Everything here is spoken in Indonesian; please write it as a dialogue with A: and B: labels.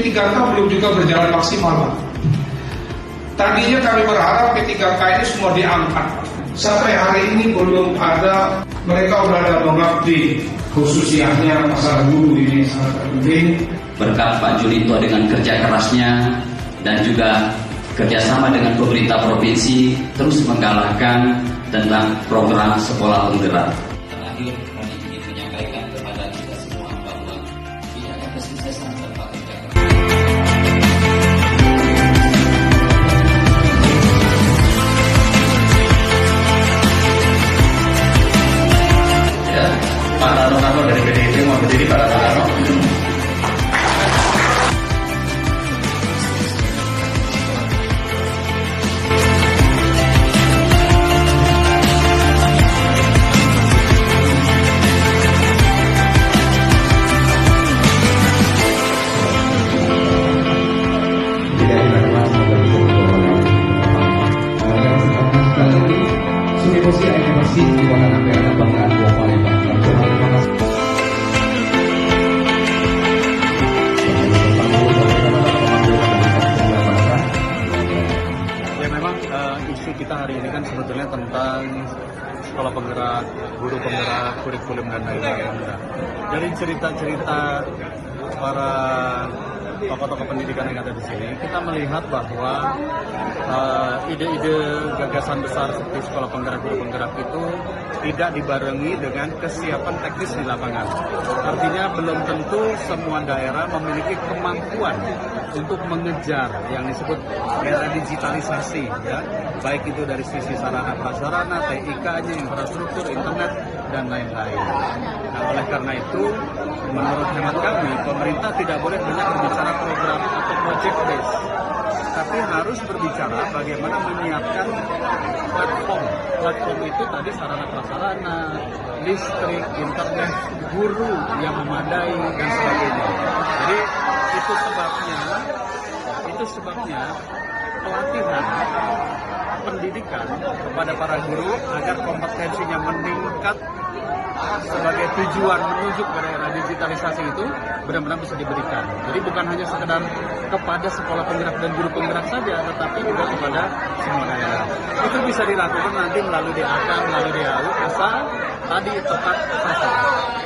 A: P3K belum juga berjalan maksimal, Pak. Tadinya kami berharap P3K ini semua diangkat. Sampai hari ini belum ada, mereka berada mengabdi, khususnya masalah guru ini sangat penting.
B: Berkat Pak Julito dengan kerja kerasnya dan juga kerjasama dengan pemerintah provinsi terus menggalakkan tentang program sekolah penggerak. Terakhir kami ingin menyampaikan kepada kita semua bahwa tidak ada kesuksesan tanpa kerja keras. Ya, Pak Rano dari PDIP mau berdiri, Pak Rano.
C: Masih di mana sampai ada banggaan dua Palembang.
D: Ya memang isu kita hari ini kan sebetulnya tentang sekolah penggerak, guru penggerak, kurikulum dan lain-lain. Dari cerita-cerita para tokoh-tokoh pendidikan yang ada di sini, kita melihat bahwa ide-ide gagasan besar seperti sekolah penggerak, guru penggerak itu tidak dibarengi dengan kesiapan teknis di lapangan. Artinya belum tentu semua daerah memiliki kemampuan untuk mengejar yang disebut era digitalisasi, ya, baik itu dari sisi sarana prasarana, TIK-nya, infrastruktur, internet, dan lain-lain. Nah, oleh karena itu, menurut hemat kami, pemerintah tidak boleh hanya berbicara program atau project base, tapi harus berbicara bagaimana menyiapkan platform. Platform itu tadi sarana prasarana, listrik, internet, guru yang memadai, dan sebagainya. Jadi itu sebabnya pelatihan pendidikan kepada para guru agar kompetensinya meningkat sebagai tujuan menuju ke era digitalisasi itu benar-benar bisa diberikan. Jadi bukan hanya sekedar kepada sekolah penggerak dan guru penggerak saja, tetapi juga kepada semua daerah. Itu bisa dilakukan nanti melalui DAK, melalui DAU, asal tadi tepat sasaran.